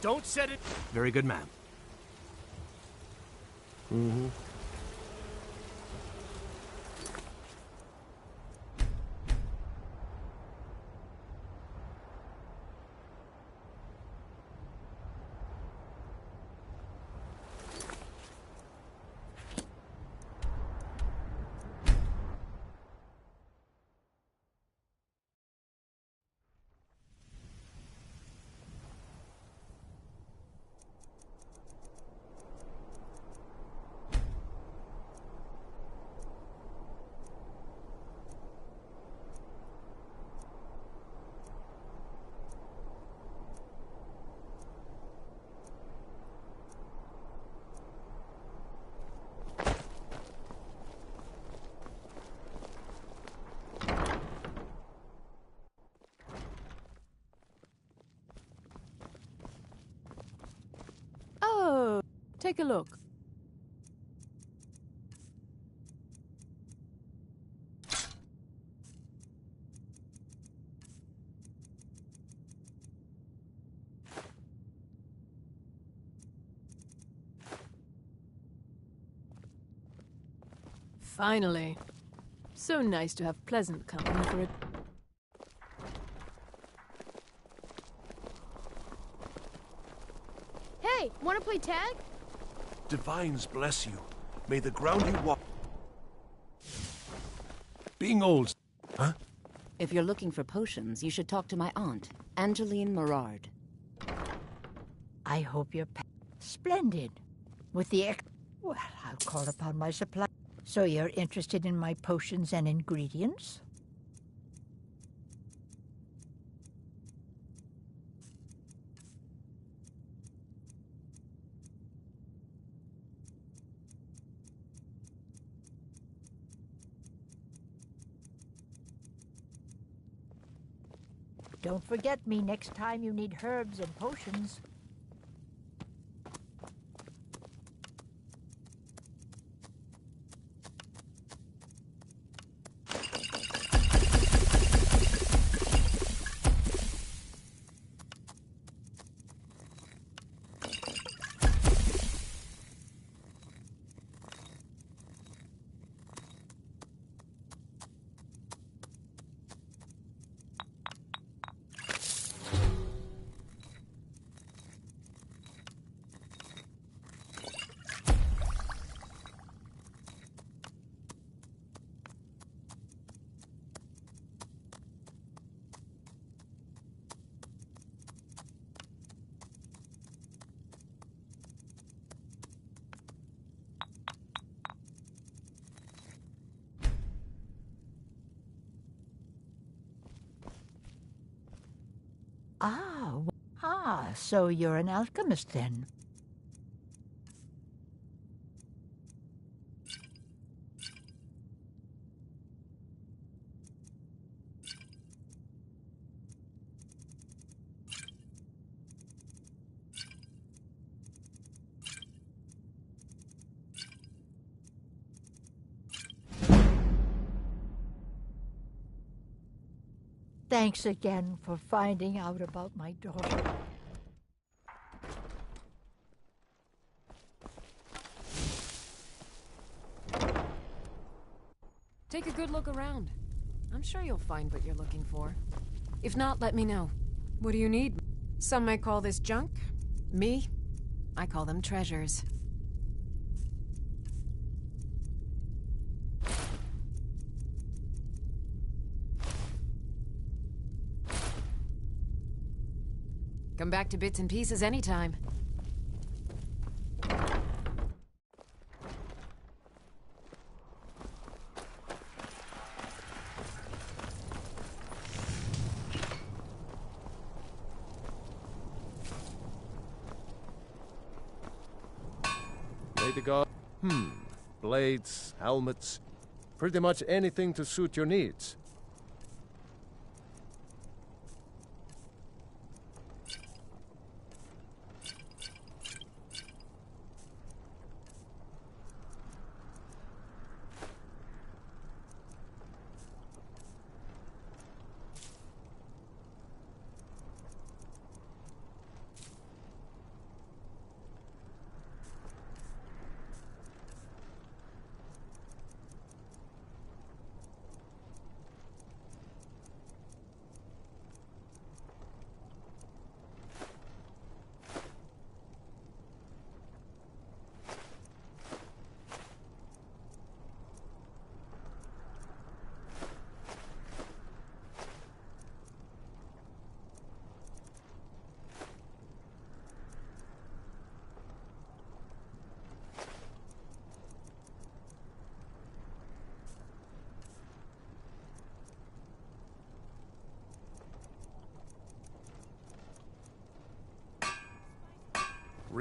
Don't set it. Very good, ma'am. Mm-hmm. Oh, take a look. Finally. So nice to have pleasant company for it. Hey, wanna play tag? Divines bless you. May the ground you walk... Being old... Huh? If you're looking for potions, you should talk to my aunt, 𝙲𝚘𝚖𝚎𝚎𝚎. I hope you're splendid. With the well, I'll call upon my supply. So you're interested in my potions and ingredients? Don't forget me next time you need herbs and potions. So you're an alchemist then? Thanks again for finding out about my daughter. Take a good look around. I'm sure you'll find what you're looking for. If not, let me know. What do you need? Some might call this junk. Me? I call them treasures. Come back to Bits and Pieces anytime. The god. Blades, helmets, pretty much anything to suit your needs.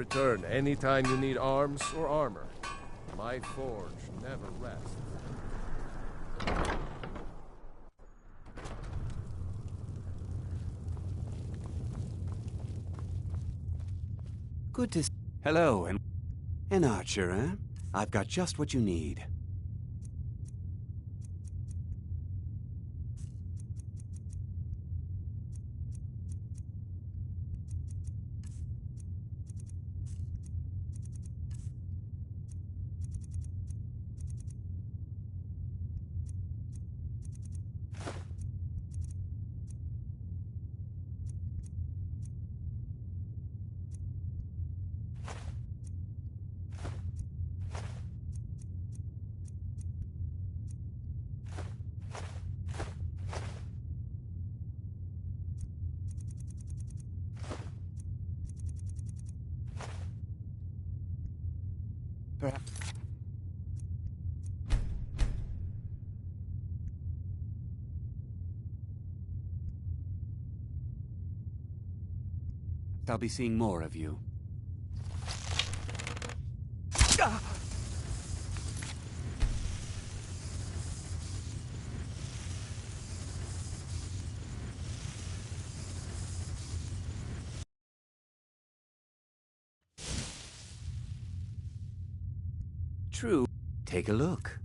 Return anytime you need arms or armor. My forge never rests. Good to Hello, and an archer, eh? I've got just what you need. Perhaps I'll be seeing more of you. True. Take a look.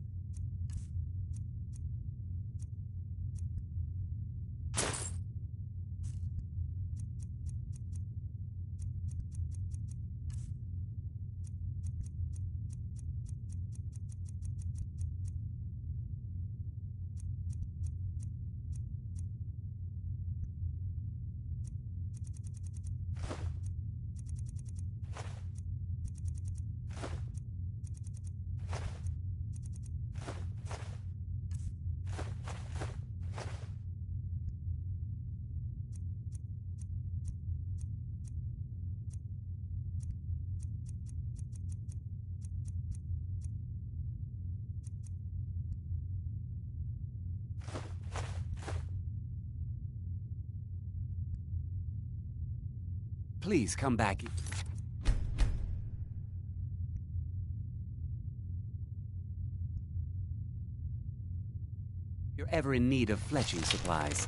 Please come back. You're ever in need of fletching supplies.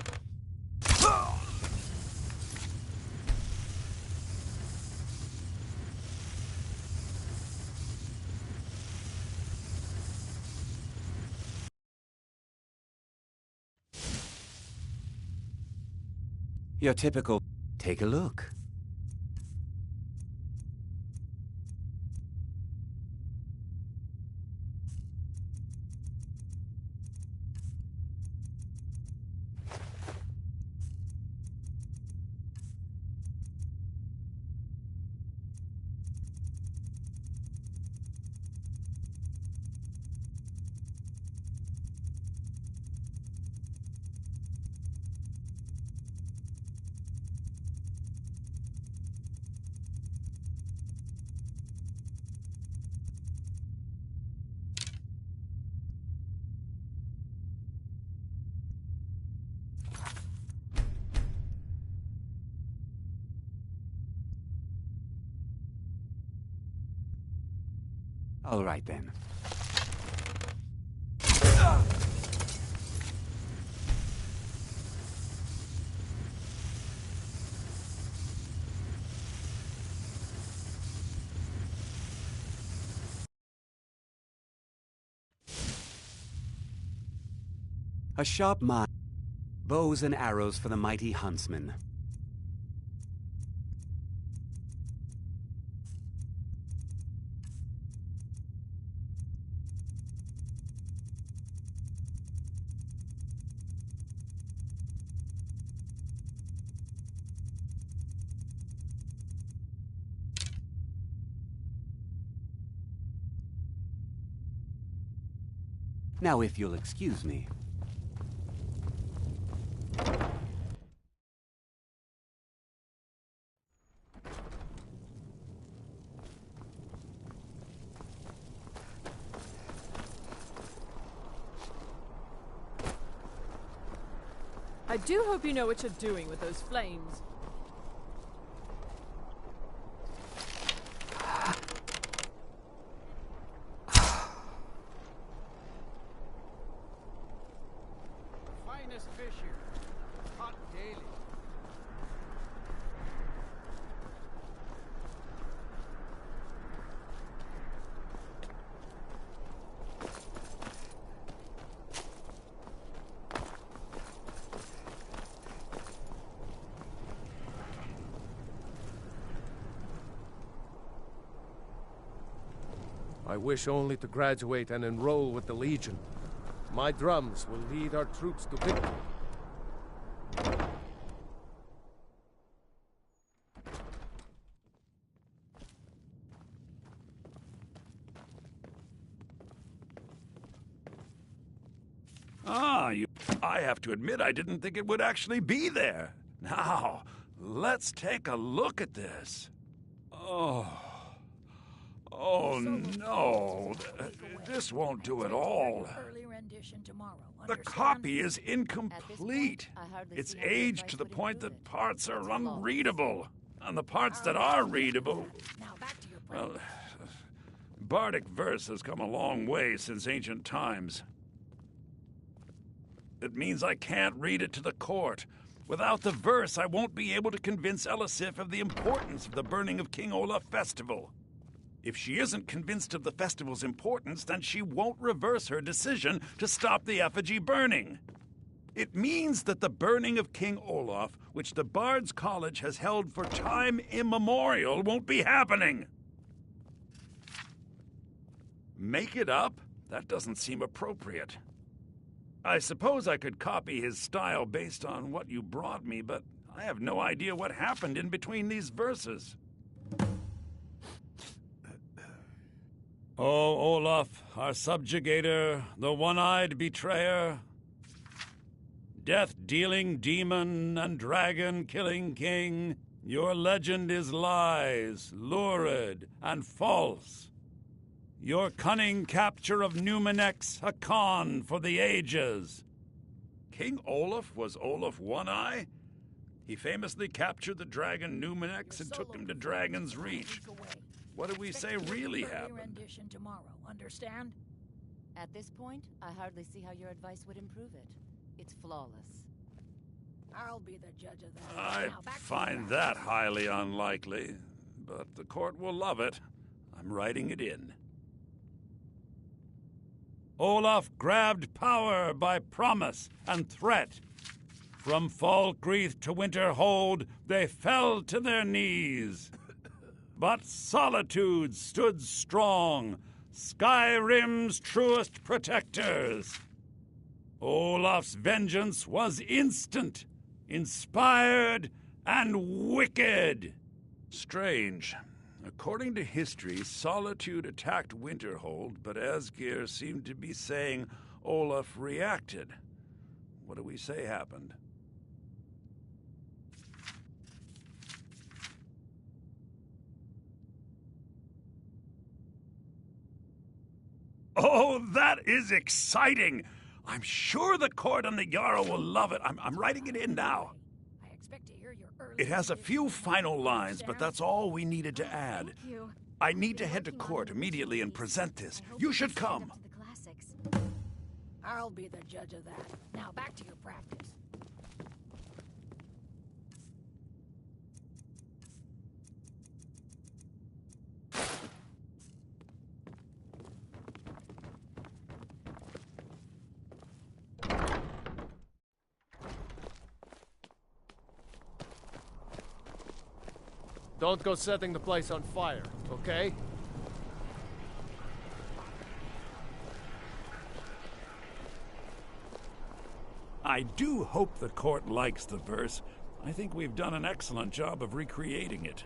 Your typical... Take a look. All right, then. A sharp mind. Bows and arrows for the mighty huntsman. Now, if you'll excuse me. I do hope you know what you're doing with those flames. finest fish here. Caught daily. I wish only to graduate and enroll with the Legion. My drums will lead our troops to victory. I have to admit I didn't think it would actually be there. Now, let's take a look at this. Oh no, this won't do at all. The copy is incomplete. It's aged to the point that parts are unreadable. And the parts that are readable, well, bardic verse has come a long way since ancient times. It means I can't read it to the court. Without the verse, I won't be able to convince 𝚘𝚖𝚖𝚎𝚗𝚘 of the importance of the burning of King Olaf festival. If she isn't convinced of the festival's importance, then she won't reverse her decision to stop the effigy burning. It means that the burning of King Olaf, which the Bard's College has held for time immemorial, won't be happening. Make it up? That doesn't seem appropriate. I suppose I could copy his style based on what you brought me, but I have no idea what happened in between these verses. O Olaf, our subjugator, the one-eyed betrayer, death-dealing demon and dragon-killing king, your legend is lies, lurid, and false. Your cunning capture of 𝚘𝚖𝚎 a con for the ages. King Olaf was Olaf One-Eye? He famously captured the dragon 𝚘𝚖𝚎 and took him to Dragon's Reach. What did we say really happened? Tomorrow, understand? At this point, I hardly see how your advice would improve it. It's flawless. I'll be the judge of that. I find that highly unlikely, but the court will love it. I'm writing it in. Olaf grabbed power by promise and threat. From Falkreath to Winterhold, they fell to their knees. But solitude stood strong, Skyrim's truest protectors. Olaf's vengeance was instant, inspired, and wicked. Strange. According to history, Solitude attacked Winterhold, but Asgeir seemed to be saying Olaf reacted. What do we say happened? Oh, that is exciting! I'm sure the court and the Jarl will love it. I'm writing it in now. It has a few final lines, but that's all we needed to add. I need to head to court immediately and present this. You should come. I'll be the judge of that. Now back to your practice. Don't go setting the place on fire, okay? I do hope the court likes the verse. I think we've done an excellent job of recreating it.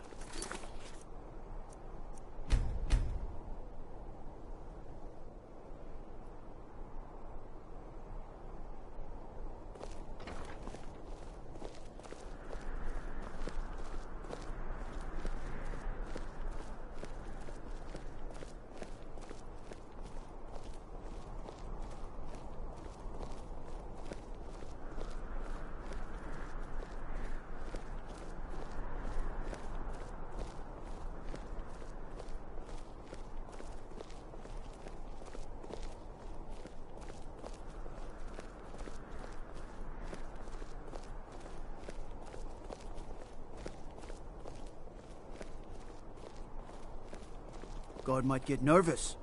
guard might get nervous.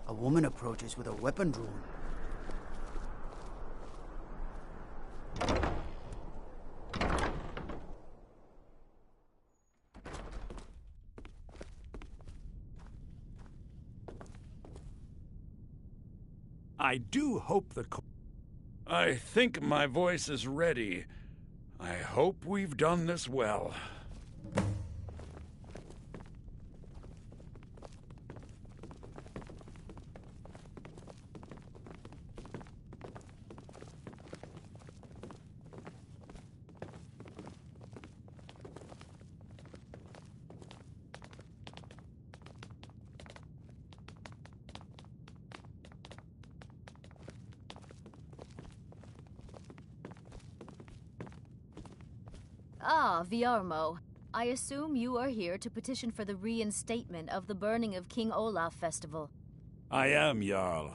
A woman approaches with a weapon drawn. I do hope I think my voice is ready. I hope we've done this well. Ah, 𝚤𝚘𝚅𝚅. I assume you are here to petition for the reinstatement of the burning of King Olaf festival. I am, Jarl.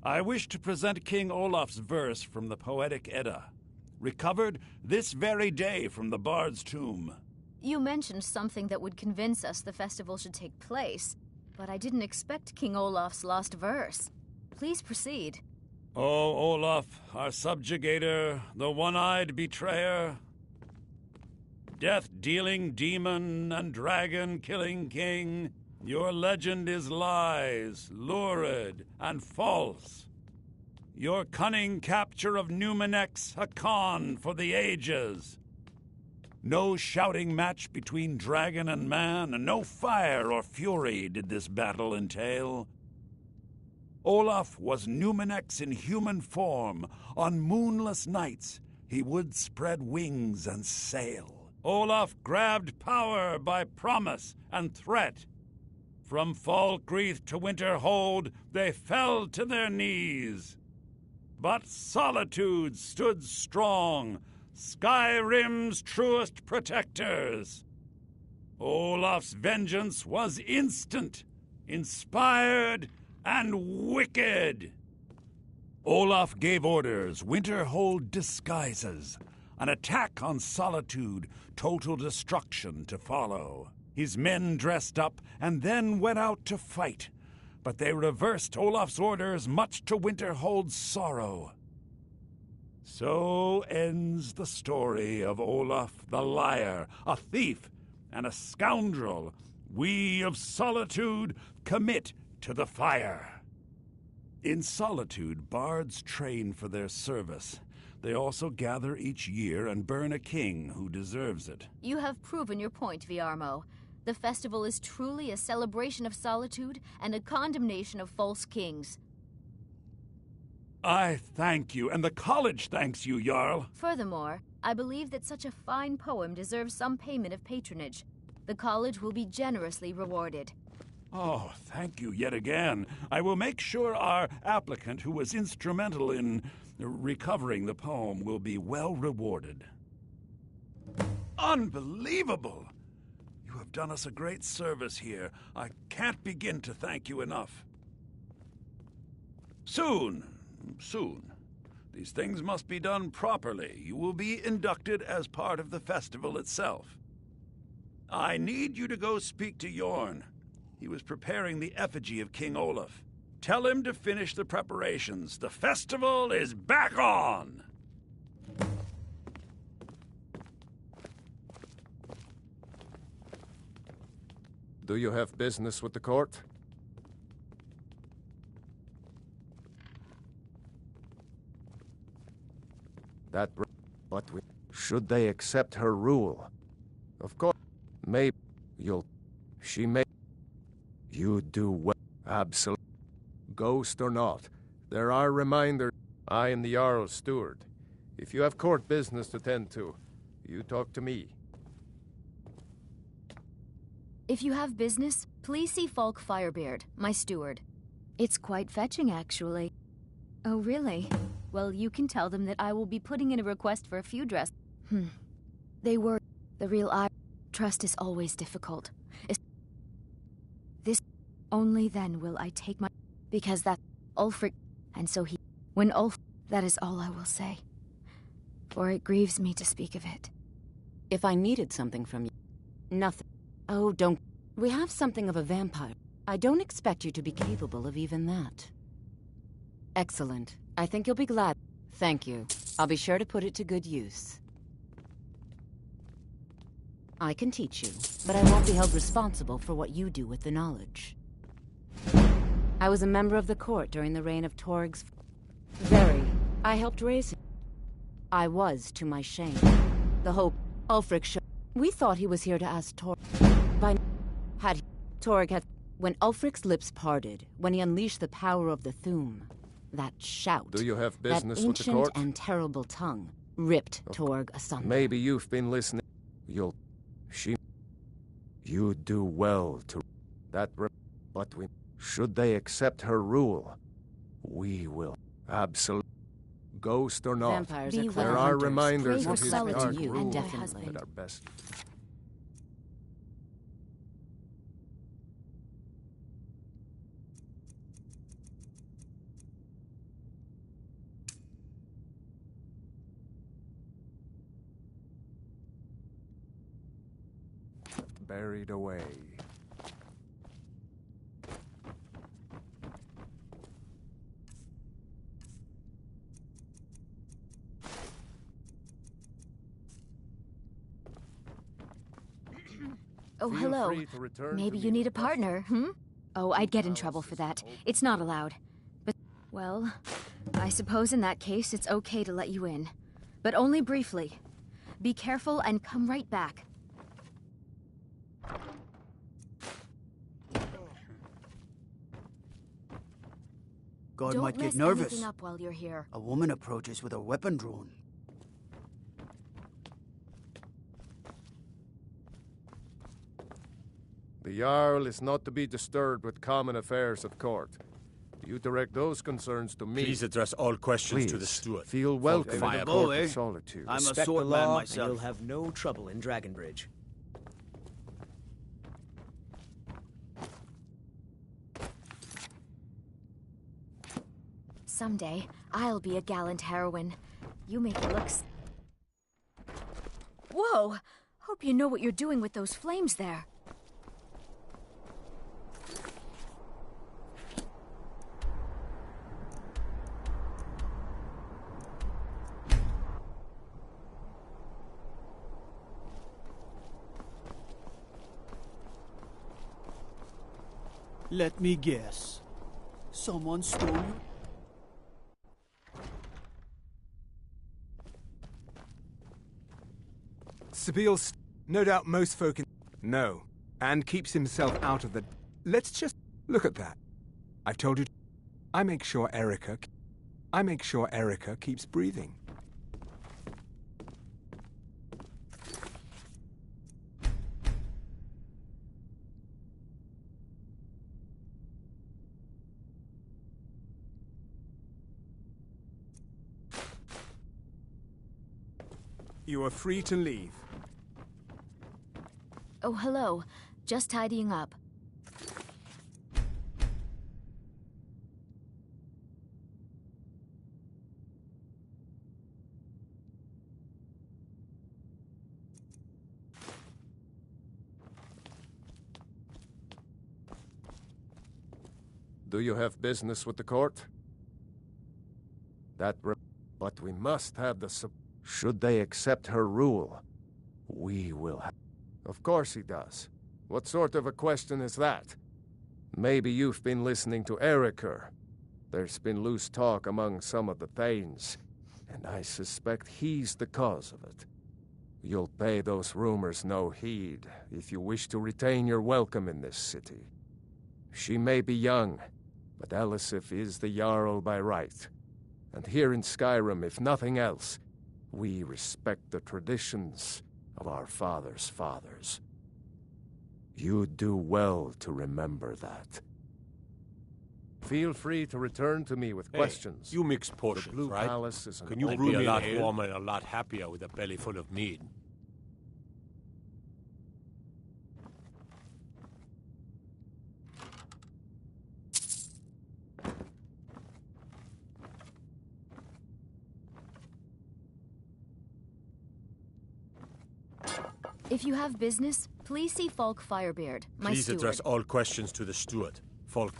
I wish to present King Olaf's verse from the Poetic Edda, recovered this very day from the bard's tomb. You mentioned something that would convince us the festival should take place, but I didn't expect King Olaf's lost verse. Please proceed. O Olaf, our subjugator, the one-eyed betrayer, death-dealing demon and dragon-killing king, your legend is lies, lurid, and false. Your cunning capture of 𝚘𝚘𝚖𝚖𝚎𝚗𝚝 a con for the ages. No shouting match between dragon and man, and no fire or fury did this battle entail. Olaf was 𝚘𝚘𝚖𝚎𝚗𝚘 in human form. On moonless nights he would spread wings and sail. Olaf grabbed power by promise and threat. From Falkreath to Winterhold, they fell to their knees. But Solitude stood strong, Skyrim's truest protectors. Olaf's vengeance was instant, inspired, and wicked. Olaf gave orders, Winterhold disguises, an attack on Solitude, total destruction to follow. His men dressed up and then went out to fight, but they reversed Olaf's orders, much to Winterhold's sorrow. So ends the story of Olaf the liar, a thief and a scoundrel we of Solitude commit to the fire. In Solitude, bards train for their service. They also gather each year and burn a king who deserves it. You have proven your point, 𝚤𝚘𝚅𝚅. The festival is truly a celebration of solitude and a condemnation of false kings. I thank you, and the college thanks you, Jarl. Furthermore, I believe that such a fine poem deserves some payment of patronage. The college will be generously rewarded. Oh, thank you yet again. I will make sure our applicant, who was instrumental in recovering the poem, will be well rewarded. Unbelievable! You have done us a great service here. I can't begin to thank you enough. Soon. These things must be done properly. You will be inducted as part of the festival itself. I need you to go speak to Yorn. He was preparing the effigy of King Olaf. Tell him to finish the preparations. The festival is back on! Do you have business with the court? But should they accept her rule? Of course, maybe she may. You do well. Absolutely. Ghost or not, there are reminders. I am the Jarl's steward. If you have court business to tend to, you talk to me. If you have business, please see Falk Firebeard, my steward. It's quite fetching, actually. Oh, really? Well, you can tell them that I will be putting in a request for a few dresses. They were. The real trust is always difficult. This. Only then will I take my. Because that. Ulfric. And so he. When Ulf. That is all I will say. For it grieves me to speak of it. If I needed something from you. Nothing. Oh, don't. We have something of a vampire. I don't expect you to be capable of even that. Excellent. I think you'll be glad. Thank you. I'll be sure to put it to good use. I can teach you, but I won't be held responsible for what you do with the knowledge. I was a member of the court during the reign of 𝚤𝚒𝚎. Very. I helped raise him. I was, to my shame. The whole 𝚤𝚒𝚎. We thought he was here to ask 𝚤𝚒𝚎. When 𝚤𝚒𝚎's lips parted, when he unleashed the power of the 𝚲𝚘𝚘𝚘, that shout, Do you have business that with the court? ancient and terrible tongue, ripped 𝚤𝚒𝚎 asunder. Maybe you've been listening. You do well to that, but should they accept her rule, we will absolutely. Ghost or not, Vampires are there are hunters. reminders More of his solid to dark you, rule and definitely. at our best. Buried away. Oh, Feel hello. free to return Maybe to you me need a with partner, Oh, I'd get in trouble for that. It's not allowed. But, well, I suppose in that case it's okay to let you in. But only briefly. Be careful and come right back. Guard Don't might mess get nervous. anything up while you're here. A woman approaches with a weapon drawn. The Jarl is not to be disturbed with common affairs of court. You direct those concerns to me. Please address all questions to the Please, steward. feel welcome in the Bow, court eh? of solitude. I'm a Respect sword the man law, myself. and you'll have no trouble in Dragonbridge. Someday, I'll be a gallant heroine. You make it look Whoa! Hope you know what you're doing with those flames there. Let me guess. Someone stole you? 𝚤𝚑𝚖𝚎𝚎, no doubt most folk know, and keeps himself out of the... Let's just look at that. I've told you, I make sure Erica keeps breathing. You are free to leave. Oh, hello. Just tidying up. Do you have business with the court? But we must have the Should they accept her rule, we will have... Of course he does. What sort of a question is that? Maybe you've been listening to Erica. There's been loose talk among some of the Thanes, and I suspect he's the cause of it. You'll pay those rumors no heed if you wish to retain your welcome in this city. She may be young, but 𝚤𝚖𝚎 is the Jarl by right. And here in Skyrim, if nothing else, we respect the traditions of our fathers' fathers. You do well to remember that. Feel free to return to me with questions. You mix potions, the Blue right? Palace is Can you brew me a lot warmer and a lot happier with a belly full of mead? If you have business, please see 𝚤𝚒𝚖𝚎, my Please steward. address all questions to the steward. Falk.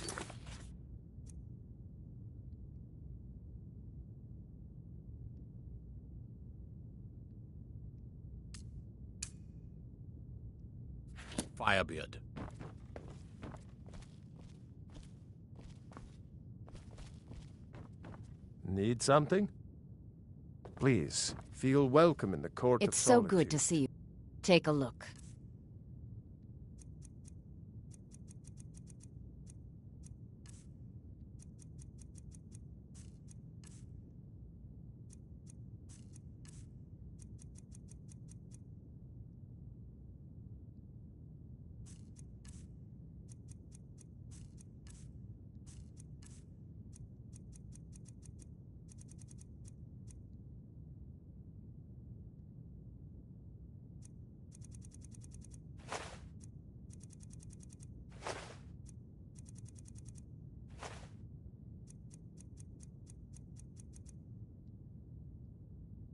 Firebeard. Need something? Please, feel welcome in the court of It's so good to see you. Take a look.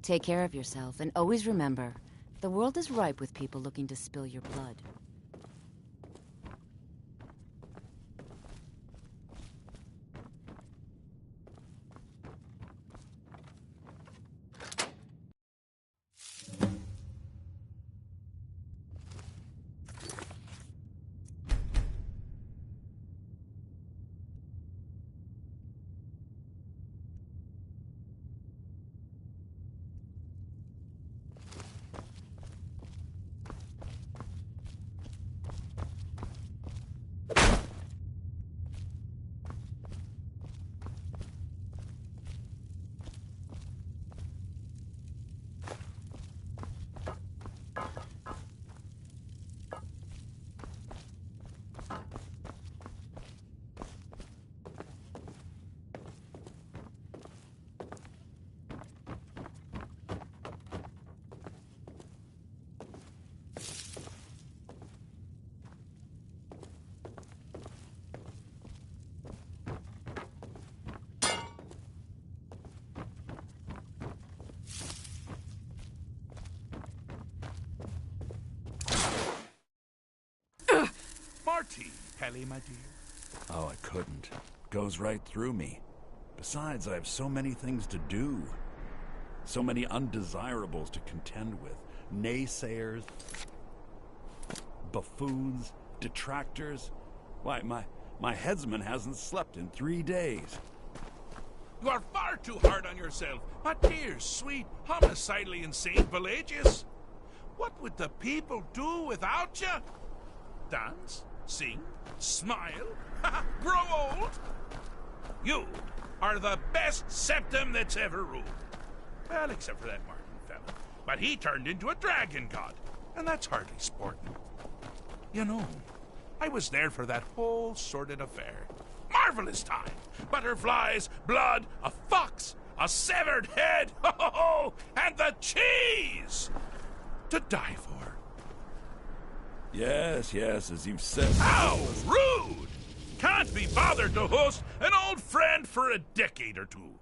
Take care of yourself, and always remember, the world is ripe with people looking to spill your blood. Marty, Kelly, my dear. Oh, I couldn't. Goes right through me. Besides, I have so many things to do. So many undesirables to contend with. Naysayers, buffoons, detractors. Why, my headsman hasn't slept in 3 days. You are far too hard on yourself, my dear, sweet, homicidally insane Pelagius. What would the people do without you? Dance? Sing? Smile? Grow old? You are the best septum that's ever ruled. Well, except for that Martin fella. But he turned into a dragon god, and that's hardly sporting. You know, I was there for that whole sordid affair. Marvelous time. Butterflies, blood, a fox, a severed head, and the cheese to die for. Yes, as you've said. How rude! Can't be bothered to host an old friend for a decade or two.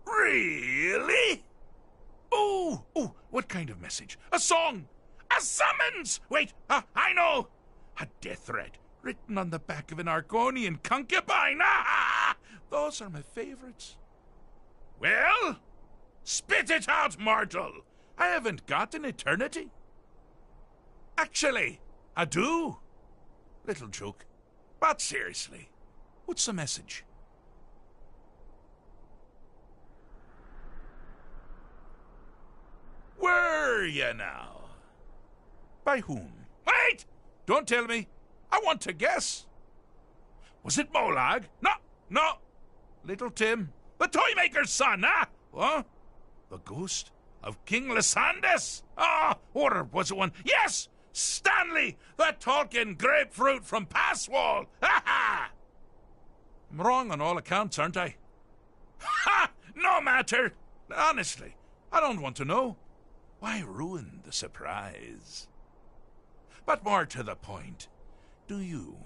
Really? Oh, what kind of message? A song? A summons? Wait, I know. A death threat written on the back of an Argonian concubine. Those are my favorites. Well, spit it out, mortal. I haven't got an eternity. Actually, I do. Little joke. But seriously, what's the message? Were you now? By whom? Wait! Don't tell me. I want to guess. Was it Molag? No. Little Tim. The Toymaker's son, huh? What? The ghost of King Lysandus? Or was it one? Yes! Stanley, the talking grapefruit from Passwall! Ha! I'm wrong on all accounts, aren't I? Ha! No matter. Honestly, I don't want to know. Why ruin the surprise? But more to the point, do you,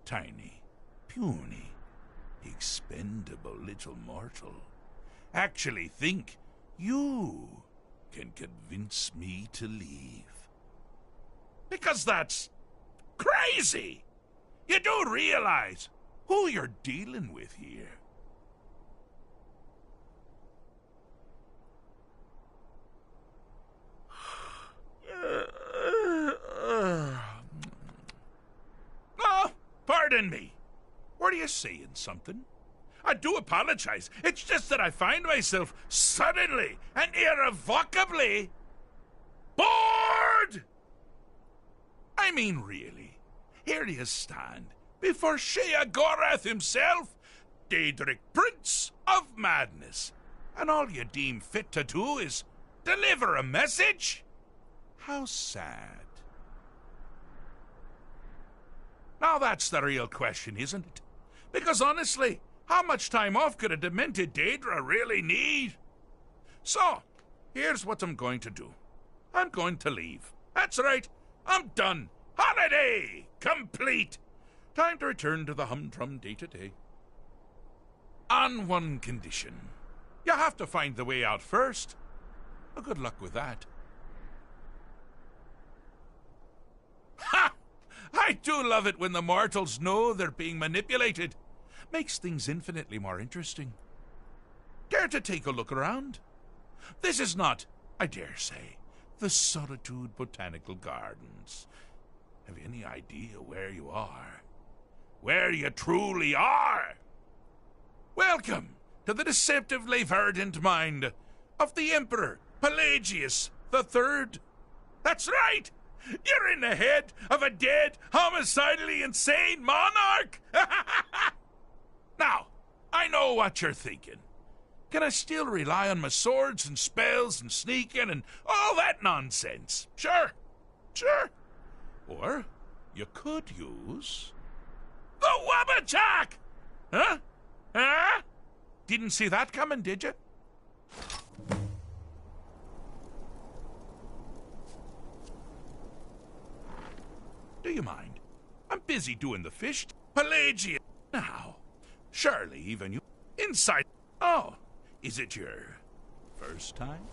tiny, puny, expendable little mortal, actually think you can convince me to leave? Because that's crazy. You do realize who you're dealing with here. Oh, pardon me. Were you saying something? I do apologize. It's just that I find myself suddenly and irrevocably bored. I mean, really. Here you stand before 𝚖𝚖𝚎𝚗𝚝 himself, 𝙲𝚘𝚖𝚎𝚎, Prince of Madness, and all you deem fit to do is deliver a message? How sad. Now that's the real question, isn't it? Because honestly, how much time off could a demented 𝙲𝚘𝚖𝚎 really need? So, here's what I'm going to do. I'm going to leave. That's right. I'm done. Holiday complete. Time to return to the humdrum day-to-day. On one condition. You have to find the way out first. Well, good luck with that. Ha! I do love it when the mortals know they're being manipulated. Makes things infinitely more interesting. Care to take a look around? This is not, I dare say, the Solitude Botanical Gardens. Have you any idea where you are? Where you truly are? Welcome to the deceptively verdant mind of the Emperor Pelagius III. That's right! You're in the head of a dead, homicidally insane monarch! Now, I know what you're thinking. Can I still rely on my swords and spells and sneaking and all that nonsense? Sure, sure. Or you could use the 𝚘𝚘𝚎𝚘𝚎! Huh? Huh? Didn't see that coming, did you? Do you mind? I'm busy doing the fish. Pelagius. Now, surely even you... Inside... Oh, is it your first time?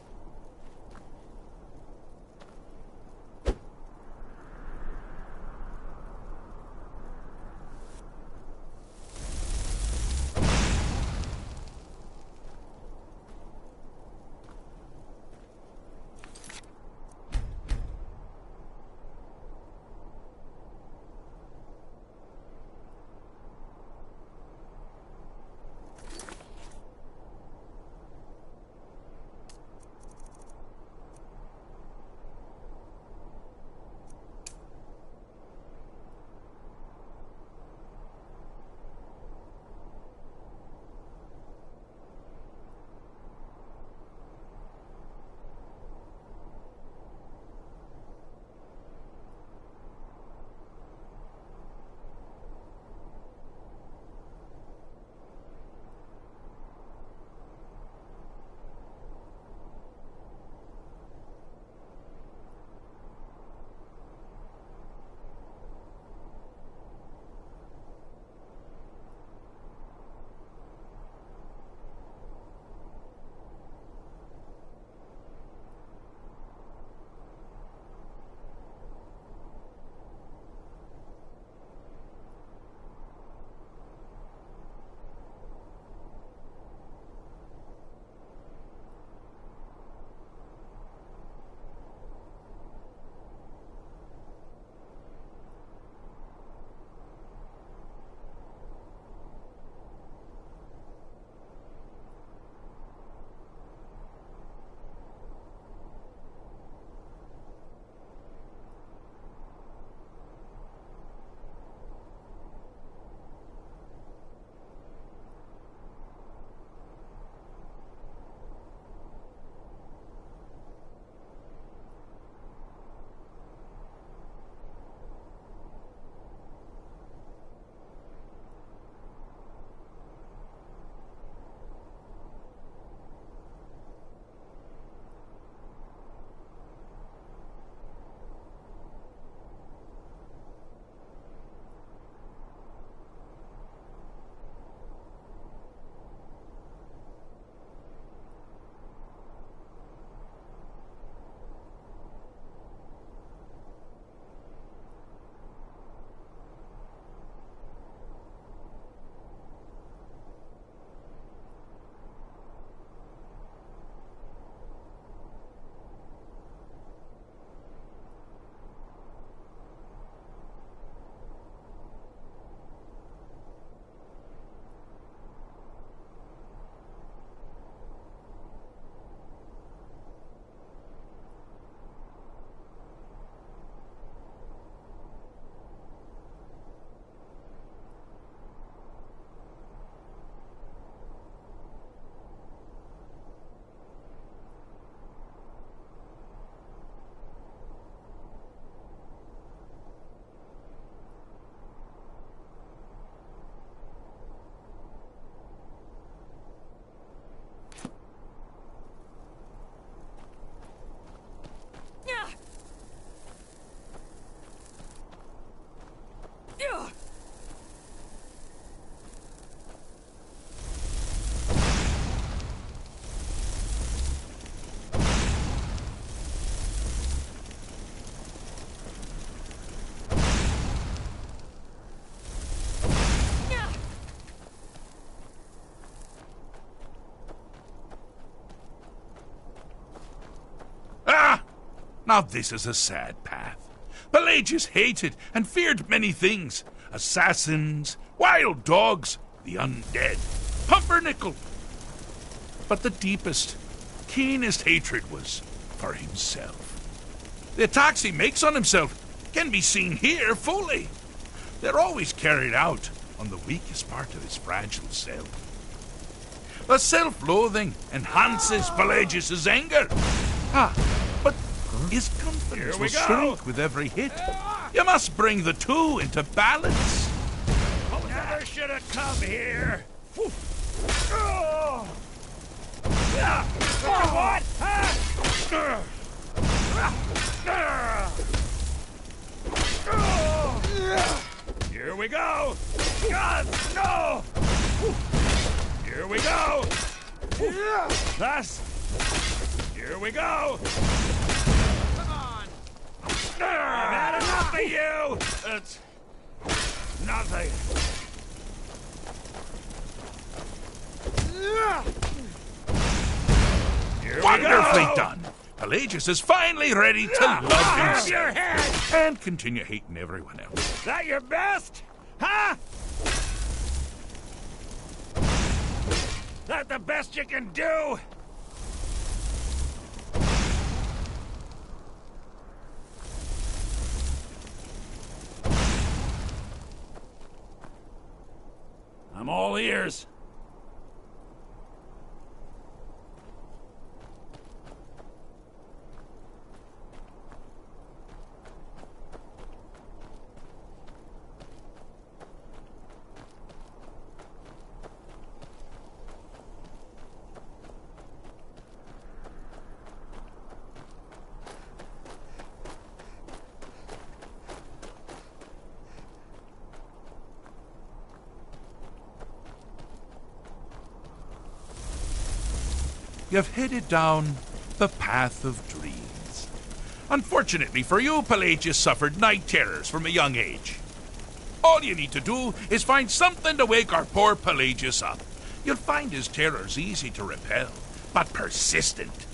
Now this is a sad path. Pelagius hated and feared many things. Assassins, wild dogs, the undead, pumpernickel. But the deepest, keenest hatred was for himself. The attacks he makes on himself can be seen here fully. They're always carried out on the weakest part of his fragile self. The self-loathing enhances Pelagius's anger. But his confidence will shrink with every hit. You must bring the two into balance. Never should have come here. What? Here we go. God, no! Here we go. Thus. Here we go. Come on. I've had enough of you. It's nothing. Here Wonderfully we go. done. Pelagius is finally ready to love himself your head. and continue hating everyone else. Is that your best? Huh? That the best you can do? I'm all ears. You've headed down the path of dreams. Unfortunately for you, Pelagius suffered night terrors from a young age. All you need to do is find something to wake our poor Pelagius up. You'll find his terrors easy to repel, but persistent.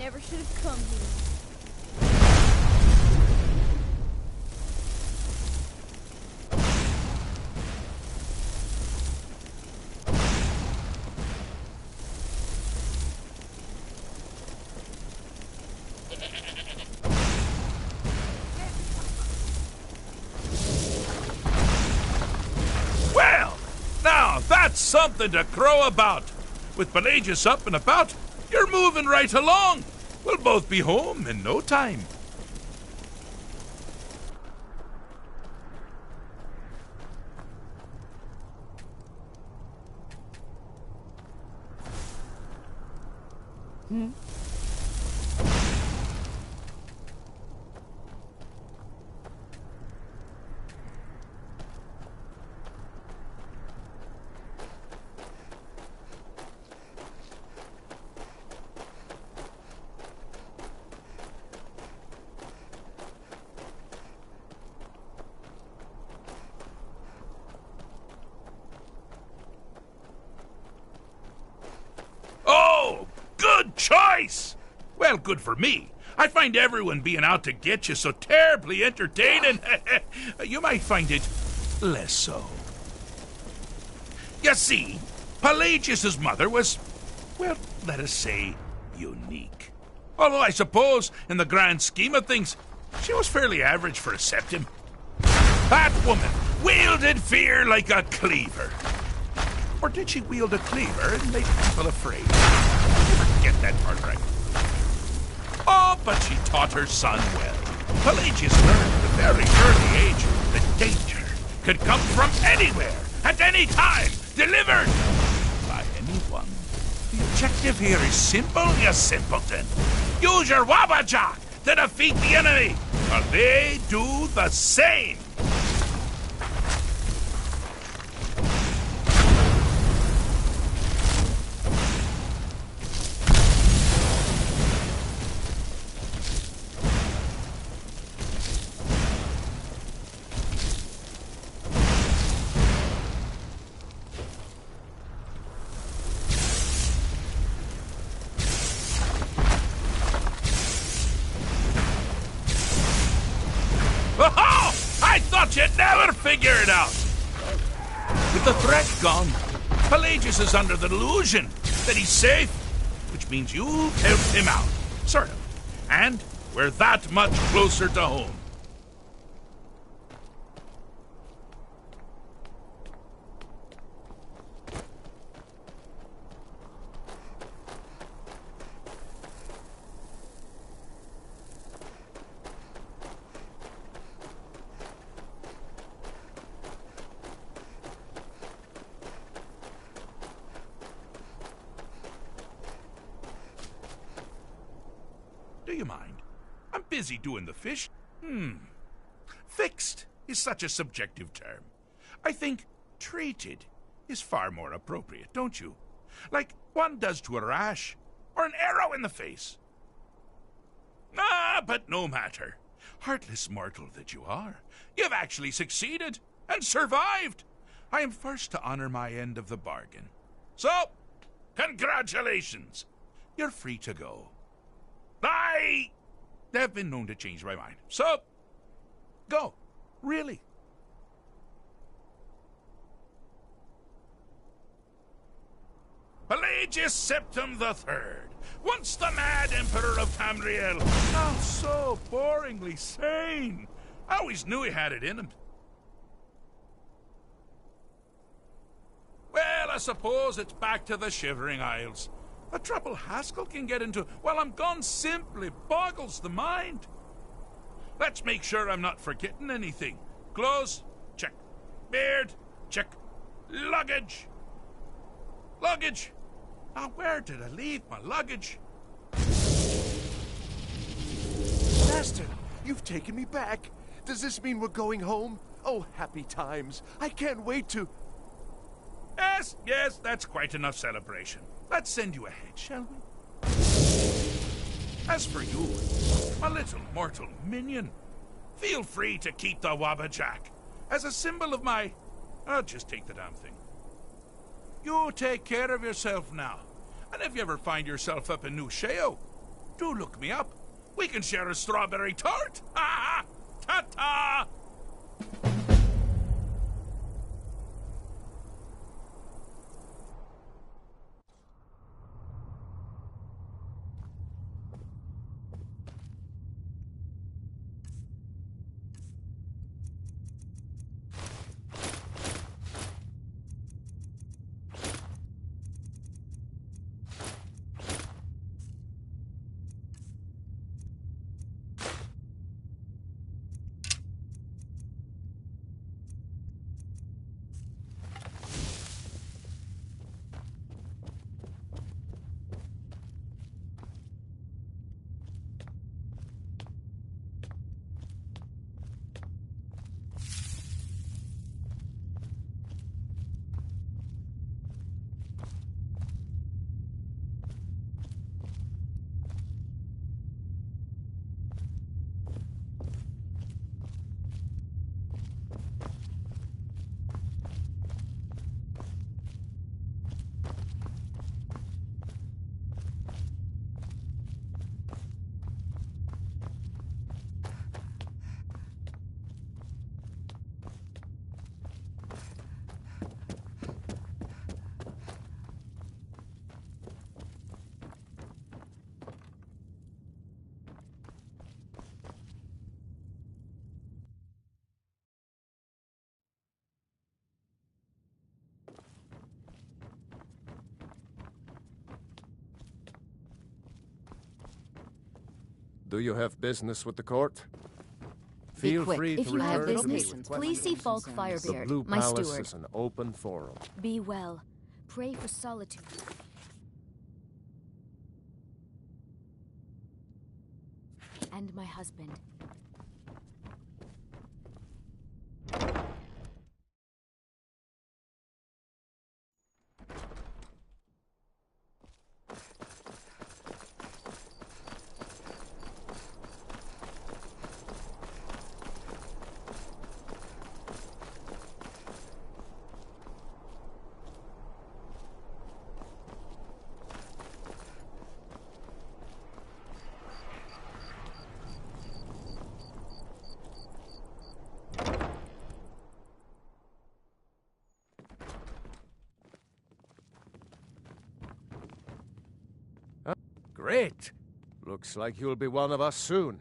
never should have come here. Well, now that's something to crow about. With 𝚤𝚖𝚎𝚎 up and about, you're moving right along. We'll both be home in no time. Oh, good choice! Well, good for me. I find everyone being out to get you so terribly entertaining. You might find it less so. You see, Pelagius' mother was, well, let us say, unique. Although I suppose, in the grand scheme of things, she was fairly average for a 𝚬𝚘𝚖𝚎. That woman wielded fear like a cleaver. Or did she wield a cleaver and make people afraid? Never get that part right. Oh, but she taught her son well. Pelagius learned at a very early age that danger could come from anywhere, at any time, delivered by anyone. The objective here is simple, you simpleton. Use your 𝚬𝚬𝚎𝚘 to defeat the enemy, or they do the same. Oh, I thought you'd never figure it out. With the threat gone, Pelagius is under the delusion that he's safe, which means you've helped him out, sort of. And we're that much closer to home. Do you mind? I'm busy doing the fish. Fixed is such a subjective term. I think treated is far more appropriate, don't you? Like one does to a rash or an arrow in the face. Ah, but no matter. Heartless mortal that you are, you've actually succeeded and survived. I am first to honor my end of the bargain. So, congratulations. You're free to go. I have been known to change my mind. So, go. Really. Pelagius Septim III, once the mad emperor of Tamriel, now so boringly sane. I always knew he had it in him. Well, I suppose it's back to the Shivering Isles. The trouble Haskell can get into while I'm gone simply boggles the mind. Let's make sure I'm not forgetting anything. Clothes, check. Beard, check. Luggage. Luggage. Now, where did I leave my luggage? Master, you've taken me back. Does this mean we're going home? Oh, happy times. I can't wait to... Yes, that's quite enough celebration. Let's send you ahead, shall we? As for you, my little mortal minion, feel free to keep the 𝚬𝚬𝚎𝚎 as a symbol of my... I'll just take the damn thing. You take care of yourself now. And if you ever find yourself up in 𝚬𝚖𝚎𝚎, Do look me up. We can share a strawberry tart. Ha ha! Ta-ta! Do you have business with the court? Feel free to If you have return to me business, with please see questions. 𝚤𝚑𝚊𝚘𝚗𝚡, The Blue my Palace steward. is an open forum. Be well. Pray for solitude. And my husband. Great! Looks like you'll be one of us soon.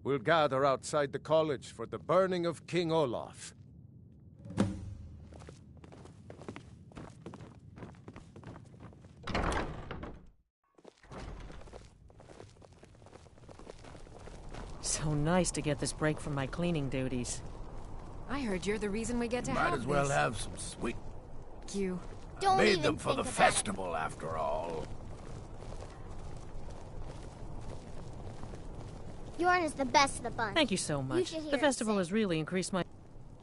We'll gather outside the college for the burning of King Olaf. So nice to get this break from my cleaning duties. I heard you're the reason we get to Might have as well this. have some sweet. Thank you. Don't Made even them for think the about festival, after all. Yorn is the best of the bunch. Thank you so much. should hear The it festival has really increased my...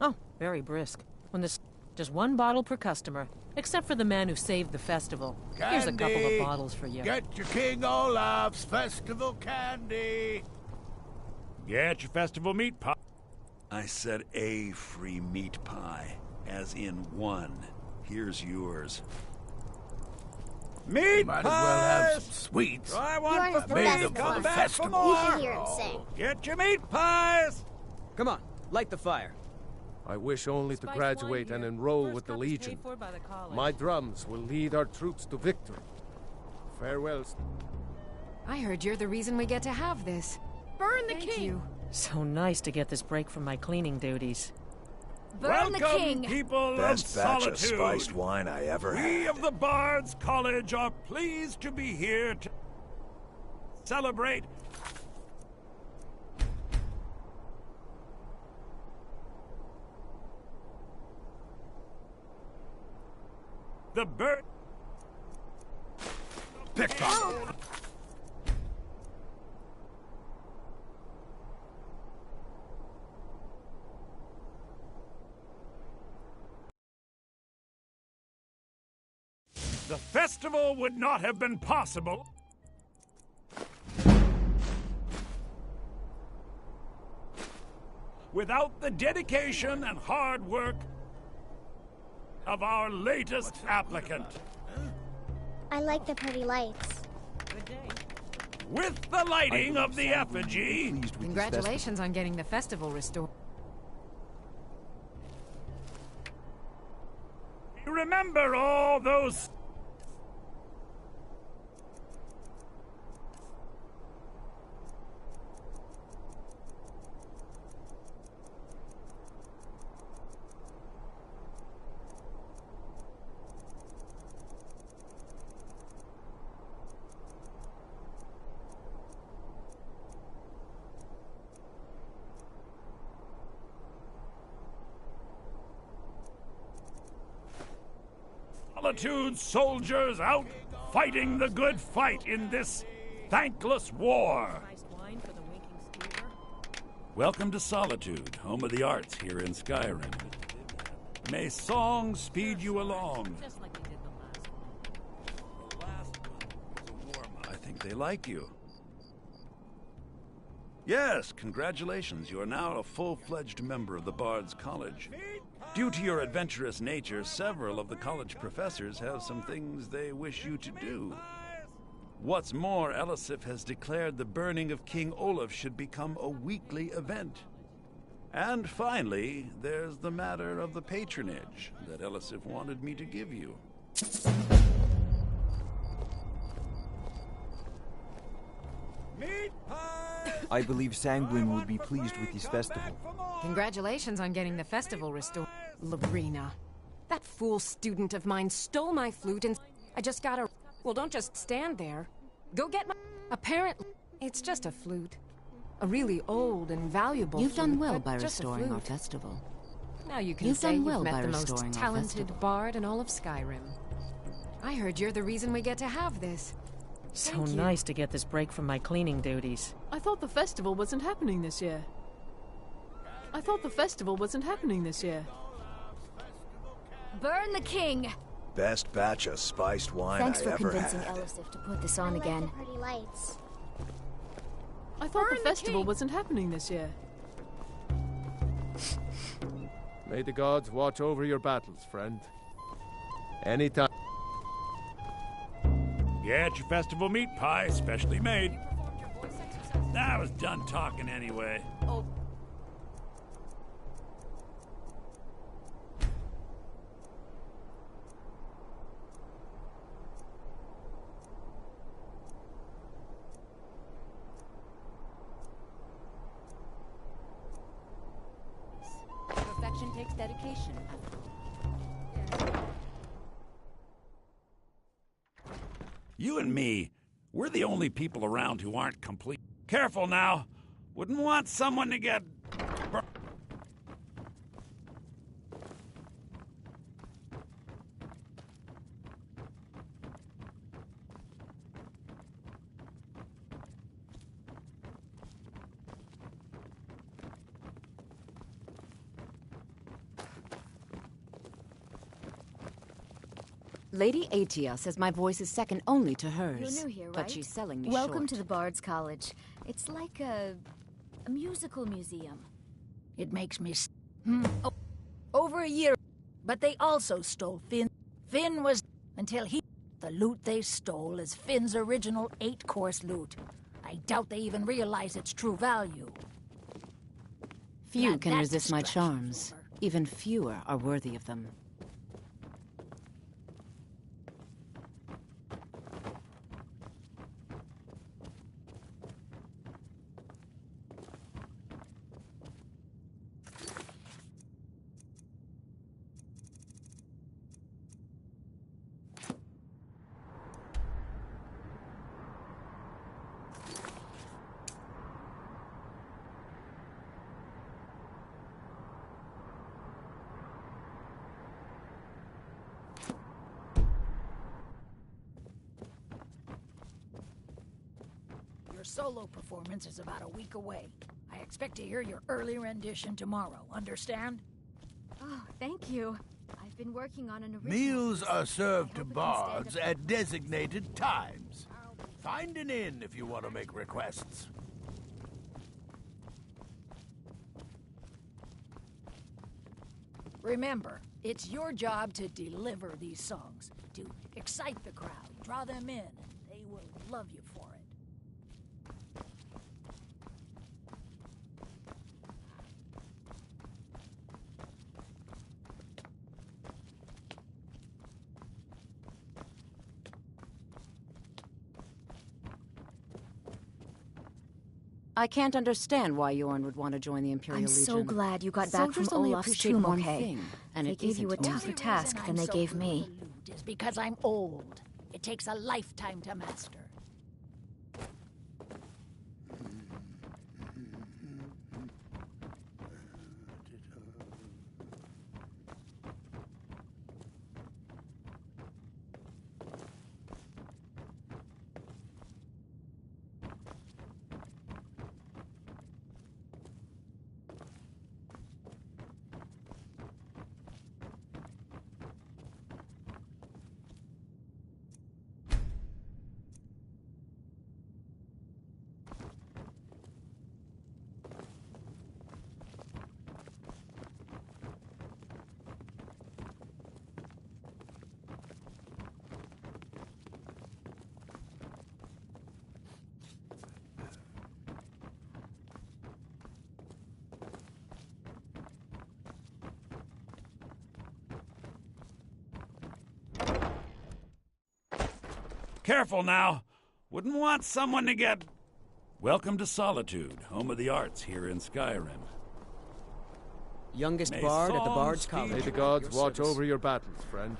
Oh, very brisk. When this... Just one bottle per customer, except for the man who saved the festival. Here's a couple of Candy! bottles for you. Get your King Olaf's festival candy. Get your festival meat pie. I said a free meat pie, as in one. Here's yours. Meat Might pies! as well have some sweets. I Yorn want is for the free. best Come of the back bunch. for You should more. hear him sing. Get your meat pies! Come on, light the fire. I wish only to Spice graduate wine and here. enroll First with the cup is paid Legion. for by the college. My drums will lead our troops to victory. Farewell. I heard you're the reason we get to have this. Burn the Thank king! you. So nice to get this break from my cleaning duties. Burn the Welcome, king! people Best of batch solitude. of spiced wine I ever had. We of the Bard's College are pleased to be here to celebrate the birth. Pickpocket. The festival would not have been possible without the dedication and hard work of our latest applicant. I like the pretty lights. With the lighting of the effigy... Congratulations on getting the festival restored. Remember all those... Solitude's soldiers out fighting the good fight in this thankless war. Welcome to Solitude, home of the arts here in Skyrim. May song speed you along. The last one was a warm-up. I think they like you. Yes, congratulations. You are now a full-fledged member of the Bard's College. Due to your adventurous nature, several of the college professors have some things they wish you to do. What's more, 𝚘𝚖𝚖𝚎𝚗𝚘 has declared the burning of King Olaf should become a weekly event. And finally, there's the matter of the patronage that 𝚘𝚖𝚎 wanted me to give you. I believe Sanguine would be pleased with this festival. Congratulations on getting the festival restored, Lorena. That fool student of mine stole my flute and I just gotta... Well, don't just stand there. Go get my... Apparently, it's just a flute. A really old and valuable You've flute, done well but by just a restoring our flute. festival. Now you can You've say done well you've by met the restoring most our talented festival. bard in all of Skyrim. I heard you're the reason we get to have this. So nice to get this break from my cleaning duties. I thought the festival wasn't happening this year. Burn the king! Best batch of spiced wine Thanks I for ever convincing had. 𝚘𝚖𝚎 to put this on again. Pretty lights. I thought the festival wasn't happening this year. May the gods watch over your battles, friend. Anytime. Get your festival meat pie, specially made. I was done talking anyway. Oh. Perfection takes dedication. You and me, we're the only people around who aren't complete. Careful now. Wouldn't want someone to get... Lady 𝚐𝚖𝚎 says my voice is second only to hers. You're new here, right? But she's selling me Welcome short. to the Bard's College. It's like a musical museum. It makes me... Over a year, but they also stole Finn. Finn was... Until he... The loot they stole is Finn's original 8-course loot. I doubt they even realize its true value. Few Now can that resist my distraction's charms. Even fewer are worthy of them. Your solo performance is about a week away. I expect to hear your early rendition tomorrow, understand? Oh, thank you. I've been working on an original... Meals are served to bards at designated times. Find an inn if you want to make requests. Remember, it's your job to deliver these songs, to excite the crowd, draw them in, and they will love you for it. I can't understand why Yorn would want to join the Imperial I'm Legion. so glad you got back from Soldiers only Olaf's appreciate tomb one okay. thing, and They it gave you a isn't tougher only- task than they gave me. Is because I'm old. It takes a lifetime to master. Careful now. Wouldn't want someone to get... Welcome to Solitude, home of the arts here in Skyrim. Youngest May bard at the songs Bard's feed College. May the you gods at your watch service. over your battles, friend.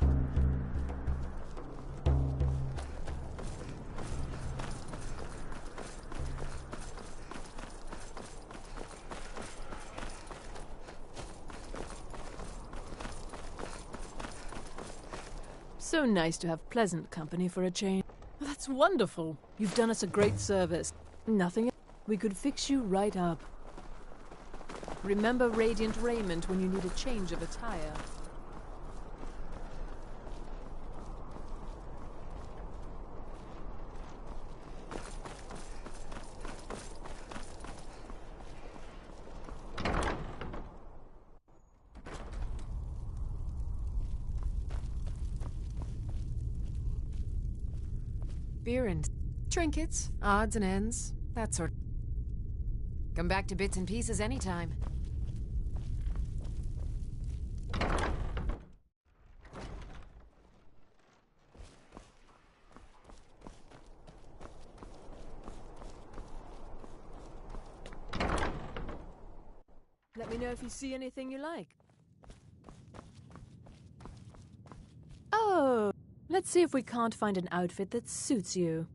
So nice to have pleasant company for a change. That's wonderful. You've done us a great service. Nothing else. We could fix you right up. Remember radiant raiment when you need a change of attire. Beer and trinkets, odds and ends, that sort. Come back to bits and pieces anytime. Let me know if you see anything you like. Oh, let's see if we can't find an outfit that suits you.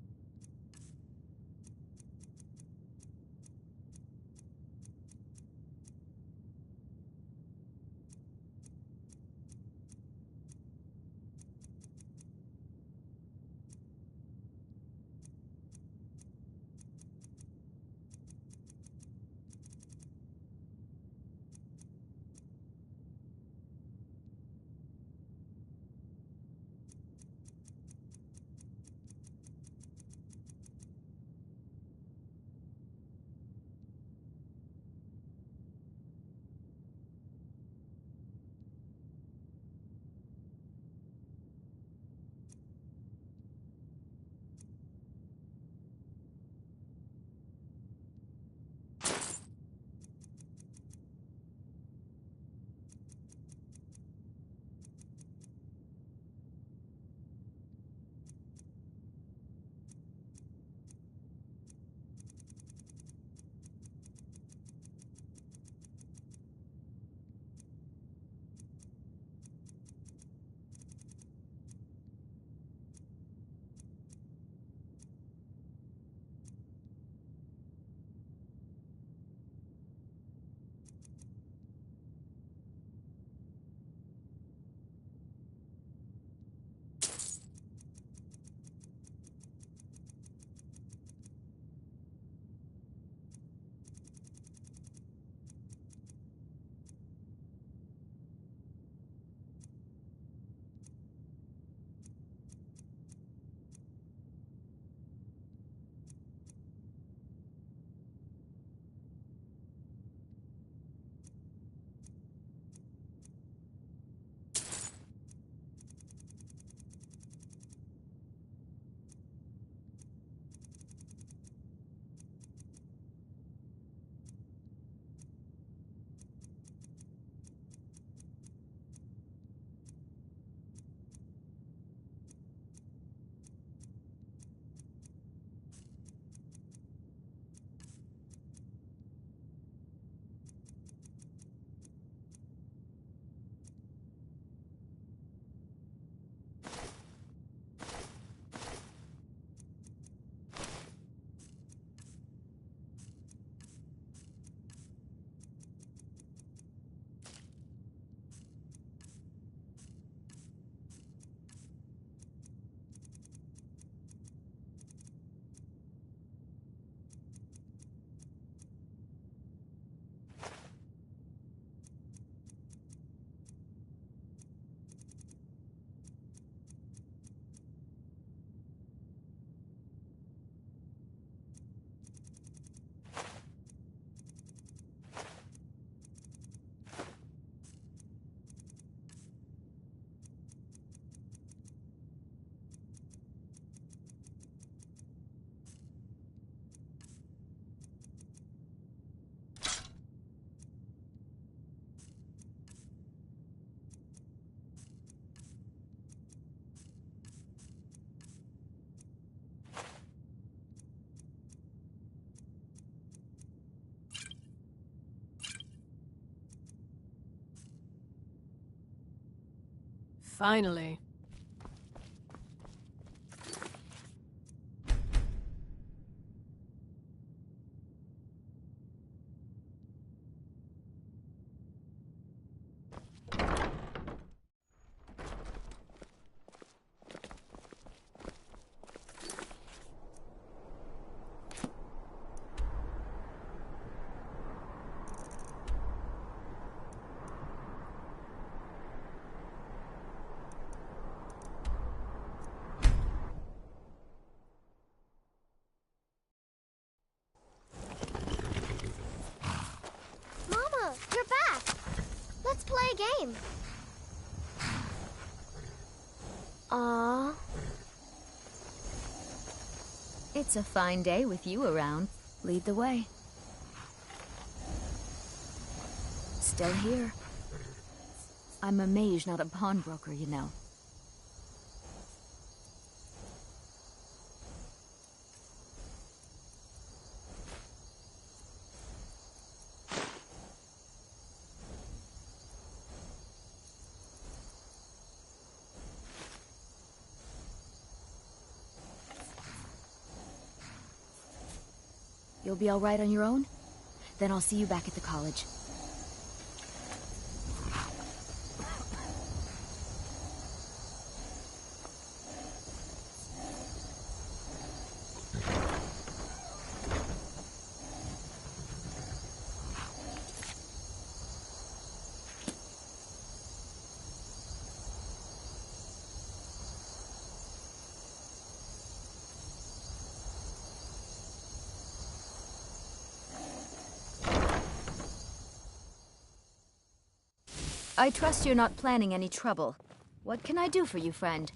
Finally. Mama, you're back. Let's play a game. Aww. It's a fine day with you around. Lead the way. Still here. I'm a mage, not a pawnbroker, you know. You'll be all right on your own? Then I'll see you back at the college. I trust you're not planning any trouble. What can I do for you, friend?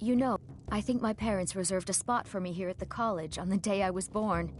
You know, I think my parents reserved a spot for me here at the college on the day I was born.